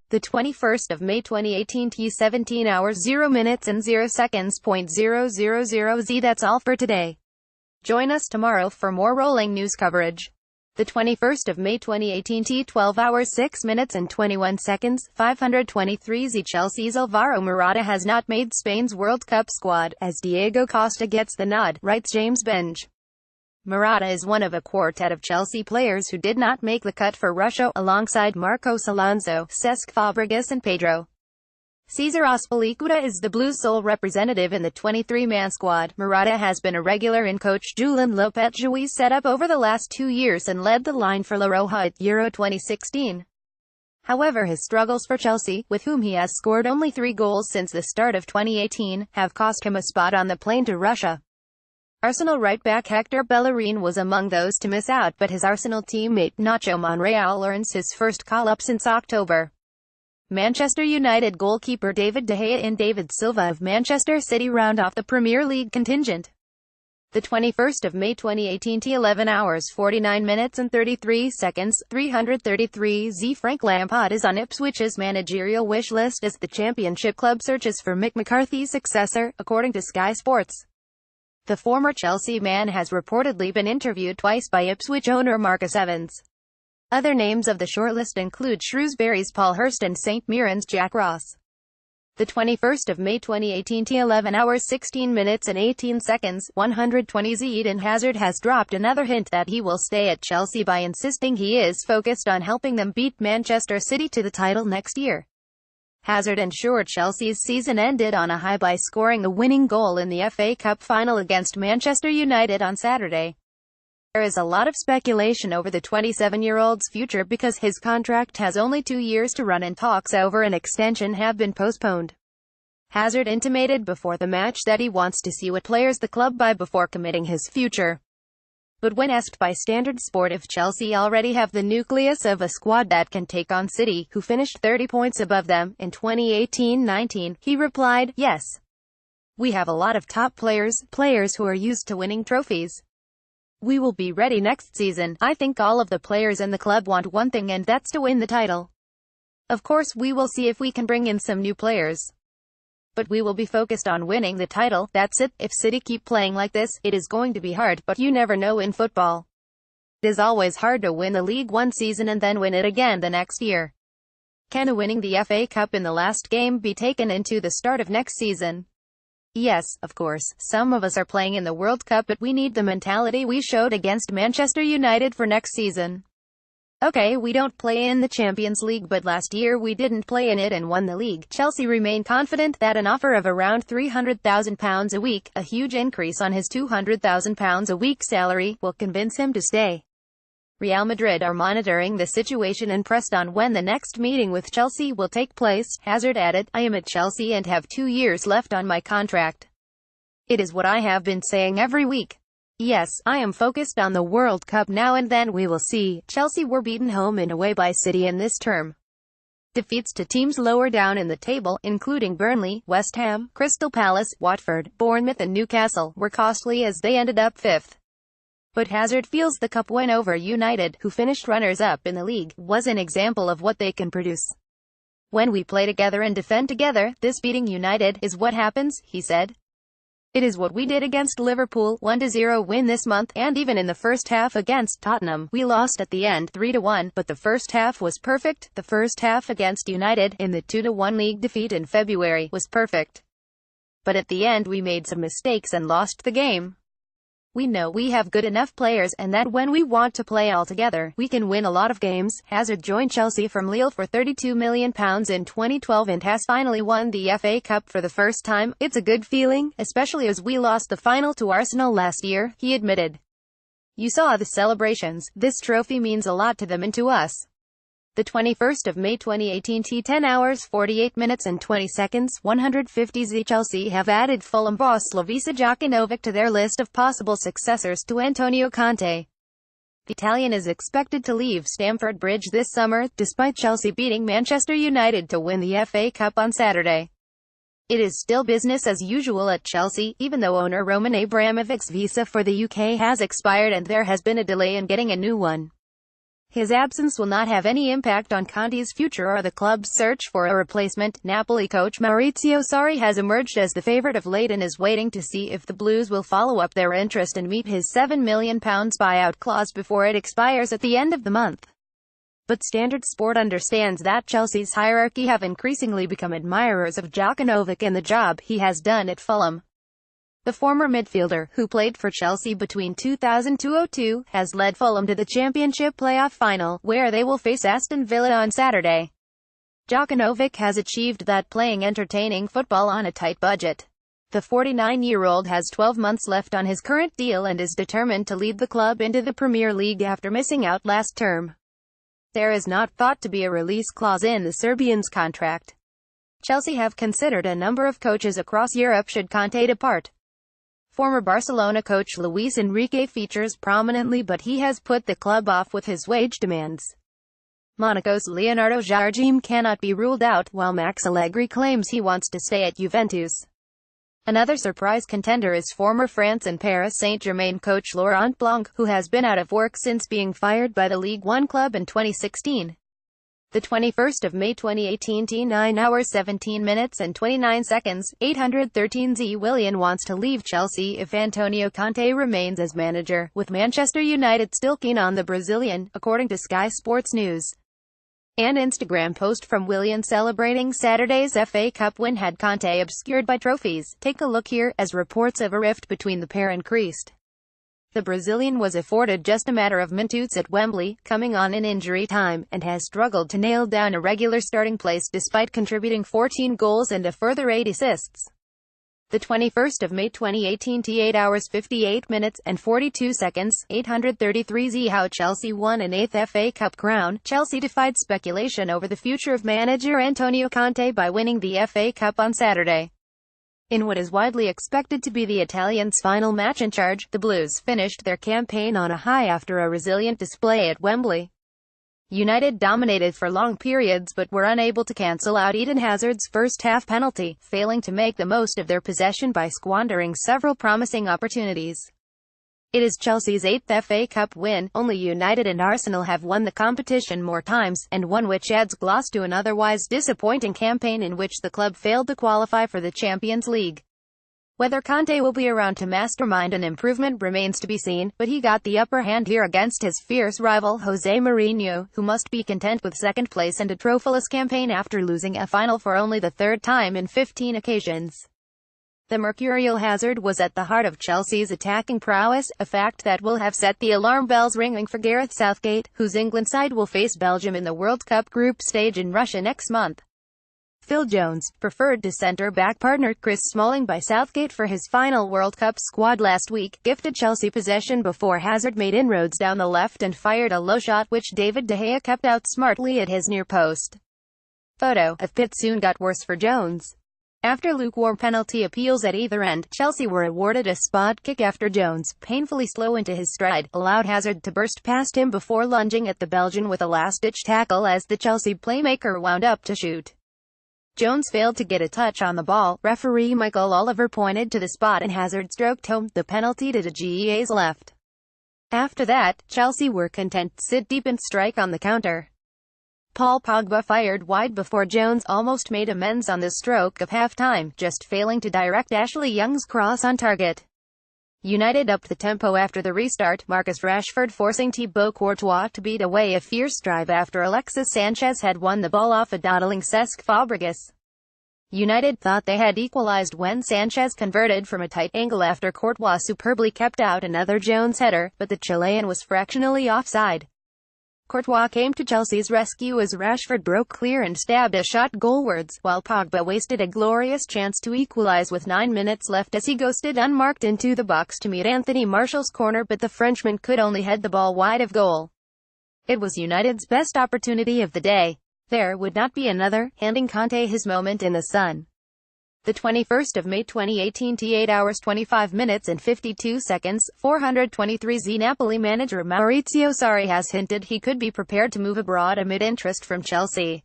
The 21st of May 2018 T 17 hours 0 minutes and 0 seconds .000Z. That's all for today. Join us tomorrow for more rolling news coverage. The 21st of May 2018 T 12 hours 6 minutes and 21 seconds, 523Z. Chelsea's Alvaro Morata has not made Spain's World Cup squad, as Diego Costa gets the nod, writes James Benge. Morata is one of a quartet of Chelsea players who did not make the cut for Russia, alongside Marcos Alonso, Cesc Fabregas and Pedro. Cesar Azpilicueta is the Blues' sole representative in the 23-man squad. Morata has been a regular in coach Julen Lopetegui's setup over the last 2 years and led the line for La Roja at Euro 2016. However, his struggles for Chelsea, with whom he has scored only 3 goals since the start of 2018, have cost him a spot on the plane to Russia. Arsenal right-back Hector Bellerin was among those to miss out, but his Arsenal teammate Nacho Monreal earns his first call-up since October. Manchester United goalkeeper David De Gea and David Silva of Manchester City round off the Premier League contingent. The 21st of May 2018 T 11 hours 49 minutes and 33 seconds, 333Z. Frank Lampard is on Ipswich's managerial wish list as the Championship club searches for Mick McCarthy's successor, according to Sky Sports. The former Chelsea man has reportedly been interviewed twice by Ipswich owner Marcus Evans. Other names of the shortlist include Shrewsbury's Paul Hurst and St Mirren's Jack Ross. The 21st of May 2018 T 11 hours 16 minutes and 18 seconds, 120Z. Eden Hazard has dropped another hint that he will stay at Chelsea by insisting he is focused on helping them beat Manchester City to the title next year. Hazard ensured Chelsea's season ended on a high by scoring the winning goal in the FA Cup final against Manchester United on Saturday. There is a lot of speculation over the 27-year-old's future because his contract has only 2 years to run and talks over an extension have been postponed. Hazard intimated before the match that he wants to see what players the club buy before committing his future. But when asked by Standard Sport if Chelsea already have the nucleus of a squad that can take on City, who finished 30 points above them in 2018-19, he replied, "Yes. We have a lot of top players who are used to winning trophies. We will be ready next season. I think all of the players in the club want one thing, and that's to win the title. Of course, we will see if we can bring in some new players. But we will be focused on winning the title, that's it. If City keep playing like this, it is going to be hard, but you never know in football. It is always hard to win the league one season and then win it again the next year. Can winning the FA Cup in the last game be taken into the start of next season? Yes, of course, some of us are playing in the World Cup, but we need the mentality we showed against Manchester United for next season. Okay, we don't play in the Champions League, but last year we didn't play in it and won the league." Chelsea remain confident that an offer of around £300,000 a week, a huge increase on his £200,000 a week salary, will convince him to stay. Real Madrid are monitoring the situation and pressed on when the next meeting with Chelsea will take place. Hazard added, "I am at Chelsea and have 2 years left on my contract. It is what I have been saying every week. Yes, I am focused on the World Cup now and then we will see." Chelsea were beaten home and away by City in this term. Defeats to teams lower down in the table, including Burnley, West Ham, Crystal Palace, Watford, Bournemouth and Newcastle, were costly as they ended up 5th. But Hazard feels the cup win over United, who finished runners-up in the league, was an example of what they can produce. "When we play together and defend together, this beating United is what happens," he said. "It is what we did against Liverpool, 1-0 win this month, and even in the first half against Tottenham, we lost at the end, 3-1, but the first half was perfect. The first half against United, in the 2-1 league defeat in February, was perfect. But at the end we made some mistakes and lost the game. We know we have good enough players, and that when we want to play all together, we can win a lot of games." Hazard joined Chelsea from Lille for £32 million in 2012 and has finally won the FA Cup for the first time. "It's a good feeling, especially as we lost the final to Arsenal last year," he admitted. "You saw the celebrations. This trophy means a lot to them and to us." The 21st of May 2018 T 10 hours 48 minutes and 20 seconds, 150Z. Chelsea have added Fulham boss Slavisa Jokanovic to their list of possible successors to Antonio Conte. The Italian is expected to leave Stamford Bridge this summer, despite Chelsea beating Manchester United to win the FA Cup on Saturday. It is still business as usual at Chelsea, even though owner Roman Abramovich's visa for the UK has expired and there has been a delay in getting a new one. His absence will not have any impact on Conte's future or the club's search for a replacement. Napoli coach Maurizio Sarri has emerged as the favourite of late and is waiting to see if the Blues will follow up their interest and meet his £7 million buyout clause before it expires at the end of the month. But Standard Sport understands that Chelsea's hierarchy have increasingly become admirers of Djokanovic and the job he has done at Fulham. The former midfielder, who played for Chelsea between 2000-2002, has led Fulham to the Championship playoff final, where they will face Aston Villa on Saturday. Djokanovic has achieved that playing entertaining football on a tight budget. The 49-year-old has 12 months left on his current deal and is determined to lead the club into the Premier League after missing out last term. There is not thought to be a release clause in the Serbian's contract. Chelsea have considered a number of coaches across Europe should Conte depart. Former Barcelona coach Luis Enrique features prominently, but he has put the club off with his wage demands. Monaco's Leonardo Jardim cannot be ruled out, while Max Allegri claims he wants to stay at Juventus. Another surprise contender is former France and Paris Saint-Germain coach Laurent Blanc, who has been out of work since being fired by the Ligue 1 club in 2016. The 21st of May 2018 t 9 hours 17 minutes and 29 seconds, 813 Willian wants to leave Chelsea if Antonio Conte remains as manager, with Manchester United still keen on the Brazilian, according to Sky Sports News. An Instagram post from Willian celebrating Saturday's FA Cup win had Conte obscured by trophies. Take a look here, as reports of a rift between the pair increased. The Brazilian was afforded just a matter of minutes at Wembley, coming on in injury time, and has struggled to nail down a regular starting place despite contributing 14 goals and a further 8 assists. The 21st of May 2018 t 8 hours 58 minutes and 42 seconds, 833 how Chelsea won an 8th FA Cup crown. Chelsea defied speculation over the future of manager Antonio Conte by winning the FA Cup on Saturday. In what is widely expected to be the Italians' final match in charge, the Blues finished their campaign on a high after a resilient display at Wembley. United dominated for long periods but were unable to cancel out Eden Hazard's first-half penalty, failing to make the most of their possession by squandering several promising opportunities. It is Chelsea's 8th FA Cup win. Only United and Arsenal have won the competition more times, and one which adds gloss to an otherwise disappointing campaign in which the club failed to qualify for the Champions League. Whether Conte will be around to mastermind an improvement remains to be seen, but he got the upper hand here against his fierce rival Jose Mourinho, who must be content with second place and a trophyless campaign after losing a final for only the third time in 15 occasions. The mercurial Hazard was at the heart of Chelsea's attacking prowess, a fact that will have set the alarm bells ringing for Gareth Southgate, whose England side will face Belgium in the World Cup group stage in Russia next month. Phil Jones, preferred to centre-back partner Chris Smalling by Southgate for his final World Cup squad last week, gifted Chelsea possession before Hazard made inroads down the left and fired a low shot which David De Gea kept out smartly at his near post. Photo of pit soon got worse for Jones. After lukewarm penalty appeals at either end, Chelsea were awarded a spot kick after Jones, painfully slow into his stride, allowed Hazard to burst past him before lunging at the Belgian with a last-ditch tackle as the Chelsea playmaker wound up to shoot. Jones failed to get a touch on the ball. Referee Michael Oliver pointed to the spot and Hazard stroked home the penalty to De Gea's left. After that, Chelsea were content to sit deep and strike on the counter. Paul Pogba fired wide before Jones almost made amends on the stroke of half-time, just failing to direct Ashley Young's cross on target. United upped the tempo after the restart, Marcus Rashford forcing Thibaut Courtois to beat away a fierce drive after Alexis Sanchez had won the ball off a dawdling Cesc Fabregas. United thought they had equalized when Sanchez converted from a tight angle after Courtois superbly kept out another Jones header, but the Chilean was fractionally offside. Courtois came to Chelsea's rescue as Rashford broke clear and stabbed a shot goalwards, while Pogba wasted a glorious chance to equalize with 9 minutes left as he ghosted unmarked into the box to meet Anthony Martial's corner, but the Frenchman could only head the ball wide of goal. It was United's best opportunity of the day. There would not be another, handing Conte his moment in the sun. The 21st of May 2018 t 8 hours 25 minutes and 52 seconds, 423 Napoli manager Maurizio Sarri has hinted he could be prepared to move abroad amid interest from Chelsea.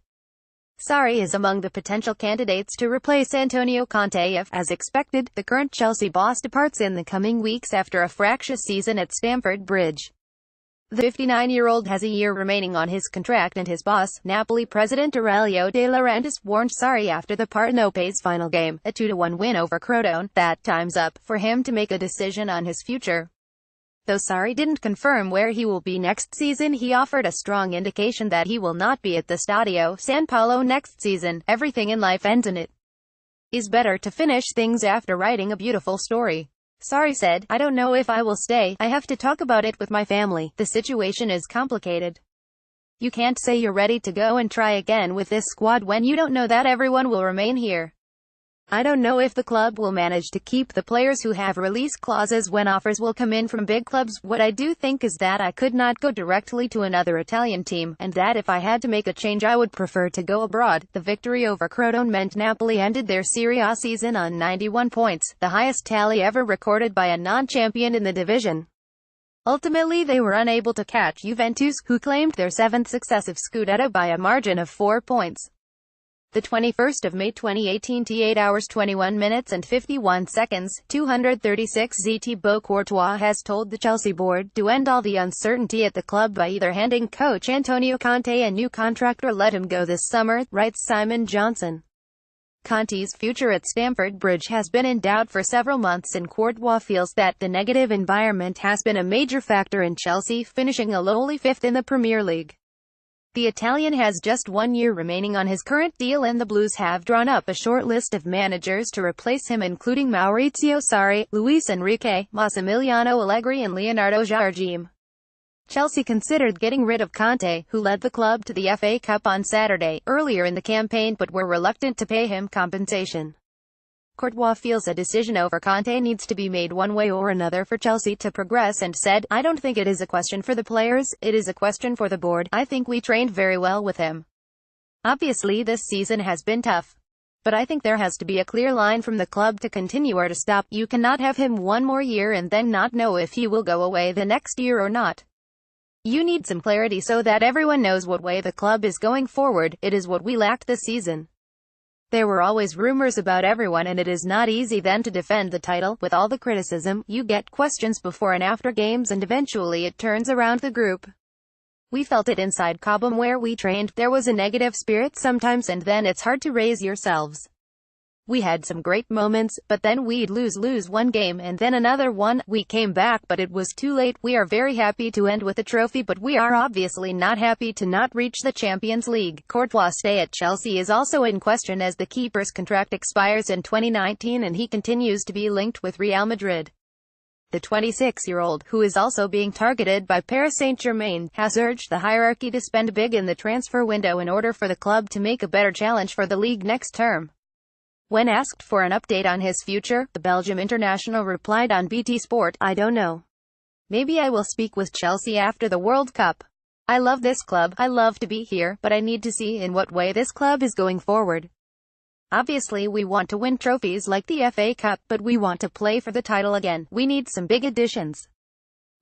Sarri is among the potential candidates to replace Antonio Conte if, as expected, the current Chelsea boss departs in the coming weeks after a fractious season at Stamford Bridge. The 59-year-old has a year remaining on his contract and his boss, Napoli president Aurelio De Laurentiis, warned Sarri after the Partenope's final game, a 2-1 win over Crotone, that time's up for him to make a decision on his future. Though Sarri didn't confirm where he will be next season, he offered a strong indication that he will not be at the Stadio San Paolo next season. Everything in life ends and it is better to finish things after writing a beautiful story. Sarri said, "I don't know if I will stay. I have to talk about it with my family. The situation is complicated. You can't say you're ready to go and try again with this squad when you don't know that everyone will remain here. I don't know if the club will manage to keep the players who have release clauses when offers will come in from big clubs. What I do think is that I could not go directly to another Italian team, and that if I had to make a change I would prefer to go abroad." The victory over Crotone meant Napoli ended their Serie A season on 91 points, the highest tally ever recorded by a non-champion in the division. Ultimately they were unable to catch Juventus, who claimed their 7th successive Scudetto by a margin of 4 points. The 21st of May 2018 t 8 hours 21 minutes and 51 seconds, 236 Thibaut Courtois has told the Chelsea board to end all the uncertainty at the club by either handing coach Antonio Conte a new contract or let him go this summer, writes Simon Johnson. Conte's future at Stamford Bridge has been in doubt for several months, and Courtois feels that the negative environment has been a major factor in Chelsea finishing a lowly 5th in the Premier League. The Italian has just 1 year remaining on his current deal, and the Blues have drawn up a short list of managers to replace him, including Maurizio Sarri, Luis Enrique, Massimiliano Allegri and Leonardo Jardim. Chelsea considered getting rid of Conte, who led the club to the FA Cup on Saturday, earlier in the campaign, but were reluctant to pay him compensation. Courtois feels a decision over Conte needs to be made one way or another for Chelsea to progress and said, "I don't think it is a question for the players, it is a question for the board. I think we trained very well with him. Obviously this season has been tough. But I think there has to be a clear line from the club to continue or to stop. You cannot have him one more year and then not know if he will go away the next year or not. You need some clarity so that everyone knows what way the club is going forward. It is what we lacked this season. There were always rumors about everyone, and it is not easy then to defend the title. With all the criticism, you get questions before and after games, and eventually it turns around the group. We felt it inside Cobham where we trained. There was a negative spirit sometimes, and then it's hard to raise yourselves. We had some great moments, but then we'd lose one game and then another one. We came back, but it was too late. We are very happy to end with a trophy, but we are obviously not happy to not reach the Champions League." Courtois' stay at Chelsea is also in question as the keeper's contract expires in 2019 and he continues to be linked with Real Madrid. The 26-year-old, who is also being targeted by Paris Saint-Germain, has urged the hierarchy to spend big in the transfer window in order for the club to make a better challenge for the league next term. When asked for an update on his future, the Belgium international replied on BT Sport, "I don't know. Maybe I will speak with Chelsea after the World Cup. I love this club, I love to be here, but I need to see in what way this club is going forward. Obviously we want to win trophies like the FA Cup, but we want to play for the title again. We need some big additions.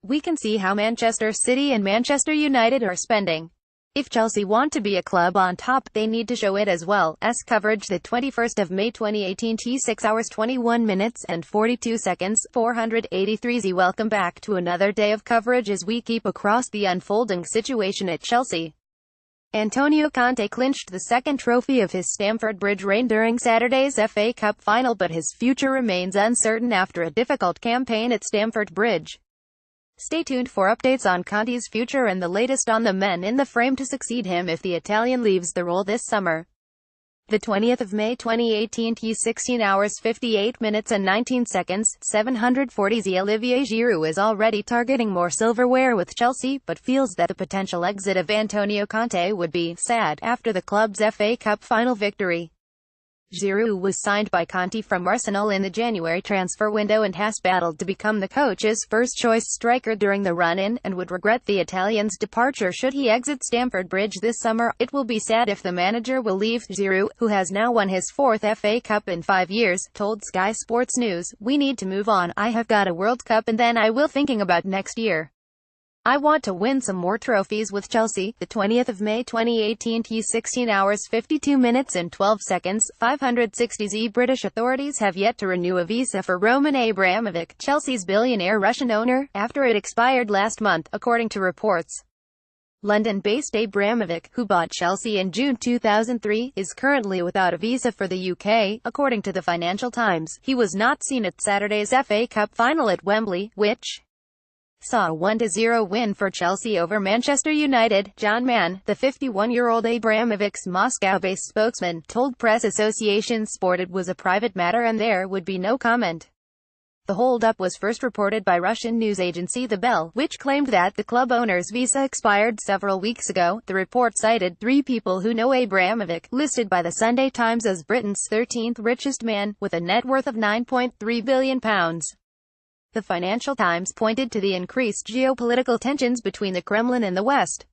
We can see how Manchester City and Manchester United are spending. If Chelsea want to be a club on top, they need to show it as well." Coverage the 21st of May 2018 t 6 hours 21 minutes and 42 seconds, 483 Welcome back to another day of coverage as we keep across the unfolding situation at Chelsea. Antonio Conte clinched the second trophy of his Stamford Bridge reign during Saturday's FA Cup final, but his future remains uncertain after a difficult campaign at Stamford Bridge. Stay tuned for updates on Conte's future and the latest on the men in the frame to succeed him if the Italian leaves the role this summer. The 20th of May 2018 t 16 hours 58 minutes and 19 seconds, 740 Olivier Giroud is already targeting more silverware with Chelsea, but feels that the potential exit of Antonio Conte would be sad after the club's FA Cup final victory. Giroud was signed by Conte from Arsenal in the January transfer window and has battled to become the coach's first-choice striker during the run-in, and would regret the Italian's departure should he exit Stamford Bridge this summer. "It will be sad if the manager will leave," Giroud, who has now won his 4th FA Cup in 5 years, told Sky Sports News. "We need to move on. I have got a World Cup and then I will thinking about next year. I want to win some more trophies with Chelsea. The 20th of May 2018 T 16 hours 52 minutes and 12 seconds, 560Z. British authorities have yet to renew a visa for Roman Abramovich, Chelsea's billionaire Russian owner, after it expired last month, according to reports. London-based Abramovich, who bought Chelsea in June 2003, is currently without a visa for the UK, according to the Financial Times. He was not seen at Saturday's FA Cup final at Wembley, which saw a 1-0 win for Chelsea over Manchester United. John Mann, the 51-year-old Abramovich's Moscow-based spokesman, told Press Association Sport it was a private matter and there would be no comment. The hold-up was first reported by Russian news agency The Bell, which claimed that the club owner's visa expired several weeks ago. The report cited 3 people who know Abramovich, listed by the Sunday Times as Britain's 13th richest man, with a net worth of £9.3 billion. The Financial Times pointed to the increased geopolitical tensions between the Kremlin and the West.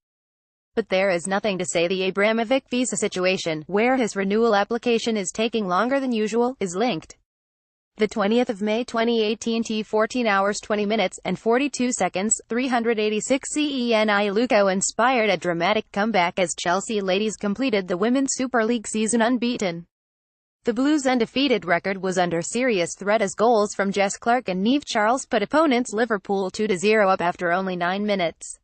But there is nothing to say the Abramovich visa situation, where his renewal application is taking longer than usual, is linked. The 20th of May 2018 T 14 hours 20 minutes and 42 seconds, 386 CENI. Lukaku inspired a dramatic comeback as Chelsea ladies completed the Women's Super League season unbeaten. The Blues' undefeated record was under serious threat as goals from Jess Clark and Niamh Charles put opponents Liverpool 2-0 up after only 9 minutes.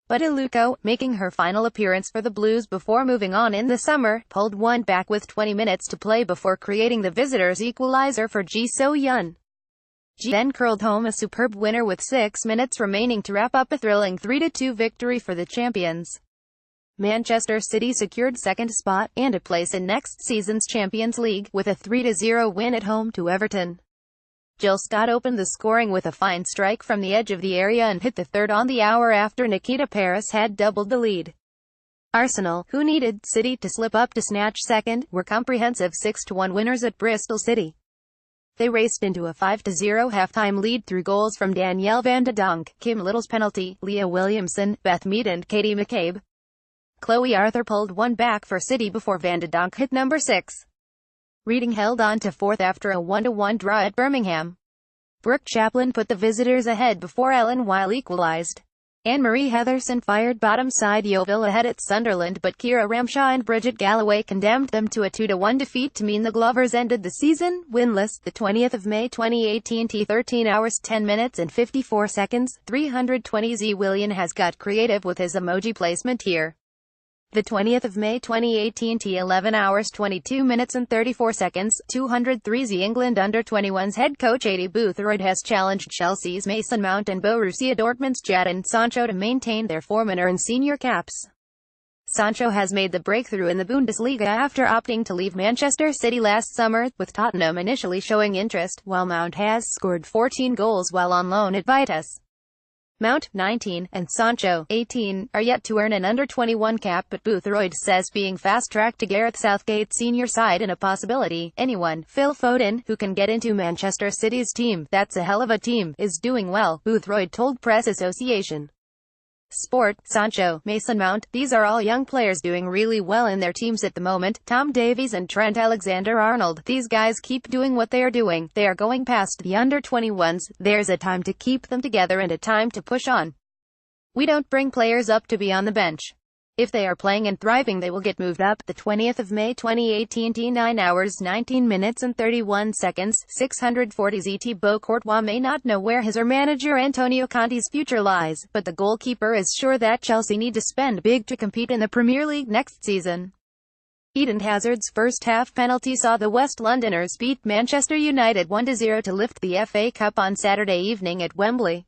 But Lukaku, making her final appearance for the Blues before moving on in the summer, pulled one back with 20 minutes to play before creating the visitors' equalizer for Ji So-yun. Ji then curled home a superb winner with 6 minutes remaining to wrap up a thrilling 3-2 victory for the champions. Manchester City secured second spot, and a place in next season's Champions League, with a 3-0 win at home to Everton. Jill Scott opened the scoring with a fine strike from the edge of the area and hit the third on the hour after Nikita Paris had doubled the lead. Arsenal, who needed City to slip up to snatch second, were comprehensive 6-1 winners at Bristol City. They raced into a 5-0 halftime lead through goals from Danielle Van de Donk, Kim Little's penalty, Leah Williamson, Beth Mead and Katie McCabe. Chloe Arthur pulled one back for City before Van de Donk hit number 6. Reading held on to fourth after a 1-1 draw at Birmingham. Brooke Chaplin put the visitors ahead before Ellen Weil equalised. Anne-Marie Heatherson fired bottom side Yeovil ahead at Sunderland, but Kira Ramshaw and Bridget Galloway condemned them to a 2-1 defeat to mean the Glovers ended the season winless. The 20th of May 2018 T 13 hours 10 minutes and 54 seconds, 320Z. Willian has got creative with his emoji placement here. The 20th of May 2018 T 11 hours 22 minutes and 34 seconds, 203Z. England under-21s head coach Adi Boothroyd has challenged Chelsea's Mason Mount and Borussia Dortmund's Jadon Sancho to maintain their form and earn senior caps. Sancho has made the breakthrough in the Bundesliga after opting to leave Manchester City last summer, with Tottenham initially showing interest, while Mount has scored 14 goals while on loan at Vitesse. Mount, 19, and Sancho, 18, are yet to earn an under-21 cap, but Boothroyd says being fast-tracked to Gareth Southgate's senior side and a possibility. Anyone, Phil Foden, who can get into Manchester City's team, that's a hell of a team, is doing well, Boothroyd told Press Association Sport. Sancho, Mason Mount, these are all young players doing really well in their teams at the moment. Tom Davies and Trent Alexander-Arnold, these guys keep doing what they are doing. They are going past the under-21s. There's a time to keep them together and a time to push on. We don't bring players up to be on the bench. If they are playing and thriving, they will get moved up. The 20th of May 2018 T 9 hours 19 minutes and 31 seconds, 640Z. Thibaut Courtois may not know where his or manager Antonio Conte's future lies, but the goalkeeper is sure that Chelsea need to spend big to compete in the Premier League next season. Eden Hazard's first-half penalty saw the West Londoners beat Manchester United 1-0 to lift the FA Cup on Saturday evening at Wembley.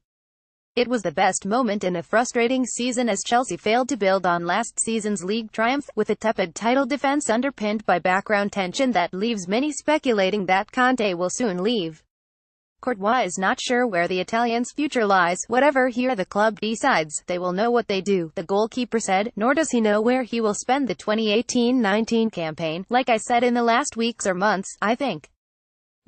It was the best moment in a frustrating season as Chelsea failed to build on last season's league triumph, with a tepid title defense underpinned by background tension that leaves many speculating that Conte will soon leave. Courtois is not sure where the Italian's future lies. Whatever he or the club decides, they will know what they do, the goalkeeper said, nor does he know where he will spend the 2018-19 campaign. Like I said in the last weeks or months, I think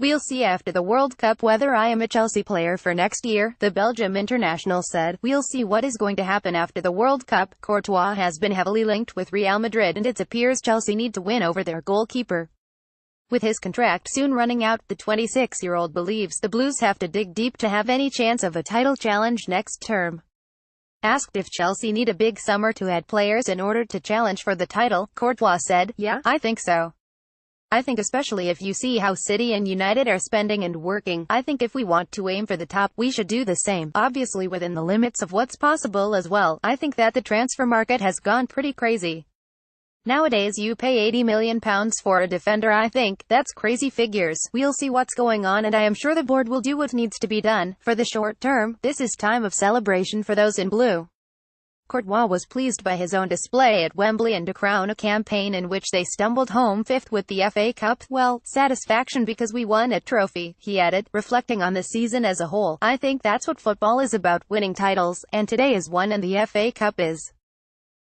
we'll see after the World Cup whether I am a Chelsea player for next year, the Belgium international said. We'll see what is going to happen after the World Cup. Courtois has been heavily linked with Real Madrid and it appears Chelsea need to win over their goalkeeper. With his contract soon running out, the 26-year-old believes the Blues have to dig deep to have any chance of a title challenge next term. Asked if Chelsea need a big summer to add players in order to challenge for the title, Courtois said, "Yeah, I think so. I think especially if you see how City and United are spending and working, I think if we want to aim for the top, we should do the same, obviously within the limits of what's possible as well. I think that the transfer market has gone pretty crazy. Nowadays you pay £80 million for a defender. I think that's crazy figures. We'll see what's going on, and I am sure the board will do what needs to be done. For the short term, this is time of celebration for those in blue." Courtois was pleased by his own display at Wembley and to crown a campaign in which they stumbled home fifth with the FA Cup. "Well, satisfaction because we won a trophy," he added, reflecting on the season as a whole. "I think that's what football is about, winning titles, and today is one, and the FA Cup is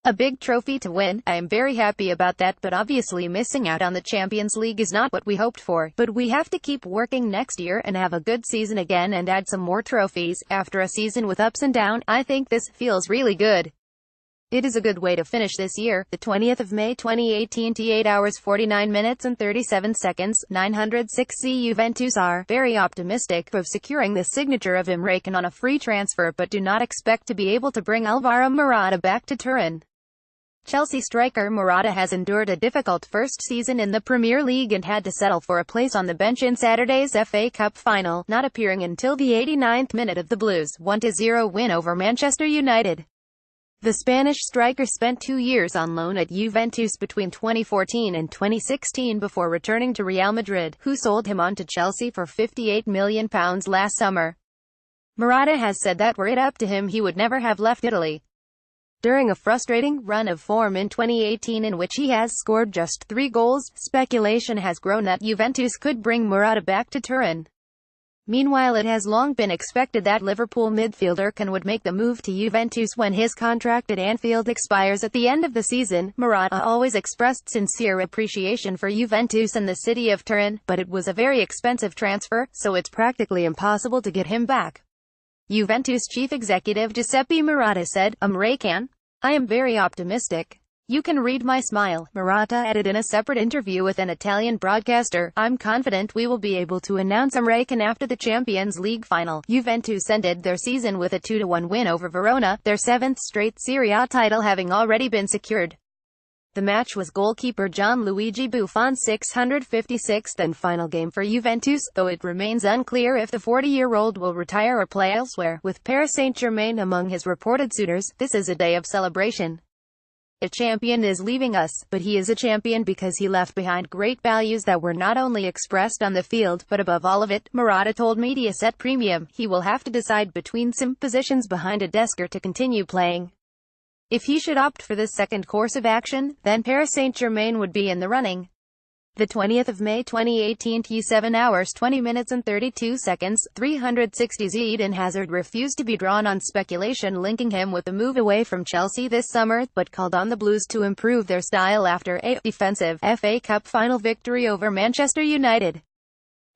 a big trophy to win. I am very happy about that, but obviously missing out on the Champions League is not what we hoped for. But we have to keep working next year and have a good season again and add some more trophies. After a season with ups and downs, I think this feels really good. It is a good way to finish this year." The 20th of May 2018 t 8 hours 49 minutes and 37 seconds, 906. Juventus are very optimistic of securing the signature of Emre Can on a free transfer, but do not expect to be able to bring Alvaro Morata back to Turin. Chelsea striker Morata has endured a difficult first season in the Premier League and had to settle for a place on the bench in Saturday's FA Cup final, not appearing until the 89th minute of the Blues' 1-0 win over Manchester United. The Spanish striker spent 2 years on loan at Juventus between 2014 and 2016 before returning to Real Madrid, who sold him on to Chelsea for £58 million last summer. Morata has said that were it up to him he would never have left Italy. During a frustrating run of form in 2018 in which he has scored just 3 goals, speculation has grown that Juventus could bring Morata back to Turin. Meanwhile, it has long been expected that Liverpool midfielder Can would make the move to Juventus when his contract at Anfield expires at the end of the season. Morata always expressed sincere appreciation for Juventus and the city of Turin, but it was a very expensive transfer, so it's practically impossible to get him back. Juventus chief executive Giuseppe Morata said, "Emre Can? I am very optimistic. You can read my smile." Morata added in a separate interview with an Italian broadcaster, "I'm confident we will be able to announce Emre Can after the Champions League final." Juventus ended their season with a 2-1 win over Verona, their 7th straight Serie A title having already been secured. The match was goalkeeper Gianluigi Buffon's 656th and final game for Juventus, though it remains unclear if the 40-year-old will retire or play elsewhere. With Paris Saint-Germain among his reported suitors, this is a day of celebration. A champion is leaving us, but he is a champion because he left behind great values that were not only expressed on the field, but above all of it, Morata told Mediaset Premium, he will have to decide between some positions behind a desk or to continue playing. If he should opt for this second course of action, then Paris Saint-Germain would be in the running. The 20th of May 2018 t 7 hours 20 minutes and 32 seconds, 360. Eden Hazard refused to be drawn on speculation linking him with the move away from Chelsea this summer, but called on the Blues to improve their style after a defensive FA Cup final victory over Manchester United.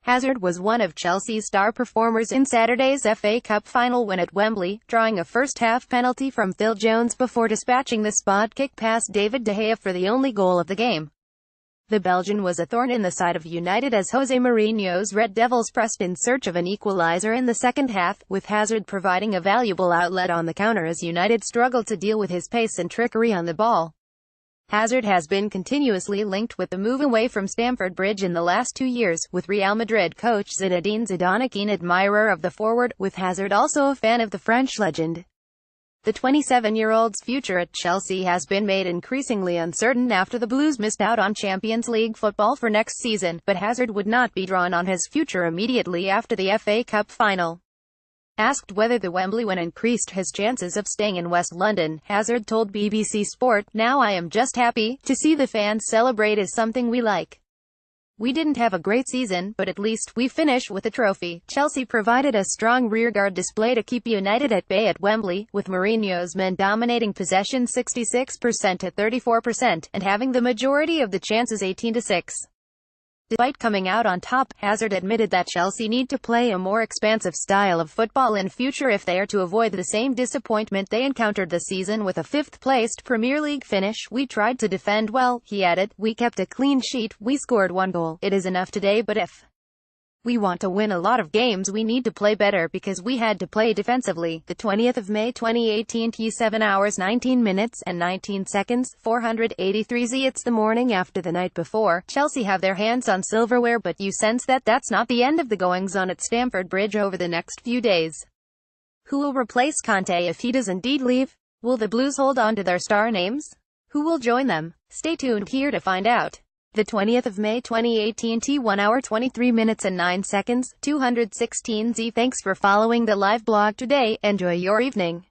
Hazard was one of Chelsea's star performers in Saturday's FA Cup final win at Wembley, drawing a first-half penalty from Phil Jones before dispatching the spot kick past David De Gea for the only goal of the game. The Belgian was a thorn in the side of United as Jose Mourinho's Red Devils pressed in search of an equaliser in the second half, with Hazard providing a valuable outlet on the counter as United struggled to deal with his pace and trickery on the ball. Hazard has been continuously linked with the move away from Stamford Bridge in the last 2 years, with Real Madrid coach Zinedine Zidane a keen admirer of the forward, with Hazard also a fan of the French legend. The 27-year-old's future at Chelsea has been made increasingly uncertain after the Blues missed out on Champions League football for next season, but Hazard would not be drawn on his future immediately after the FA Cup final. Asked whether the Wembley win increased his chances of staying in West London, Hazard told BBC Sport, "Now I am just happy to see the fans celebrate is something we like. We didn't have a great season, but at least we finish with a trophy." Chelsea provided a strong rearguard display to keep United at bay at Wembley, with Mourinho's men dominating possession 66% to 34%, and having the majority of the chances 18-6. Despite coming out on top, Hazard admitted that Chelsea need to play a more expansive style of football in future if they are to avoid the same disappointment they encountered this season with a 5th-placed Premier League finish. "We tried to defend well," he added. "We kept a clean sheet, we scored 1 goal. It is enough today, but if We want to win a lot of games. We need to play better because we had to play defensively. The 20th of May 2018 T 7 hours 19 minutes and 19 seconds, 483Z. It's the morning after the night before. Chelsea have their hands on silverware, but you sense that that's not the end of the goings-on at Stamford Bridge over the next few days. Who will replace Conte if he does indeed leave? Will the Blues hold on to their star names? Who will join them? Stay tuned here to find out. The 20th of May 2018 T 1 hour 23 minutes and 9 seconds, 216Z. Thanks for following the live blog today. Enjoy your evening.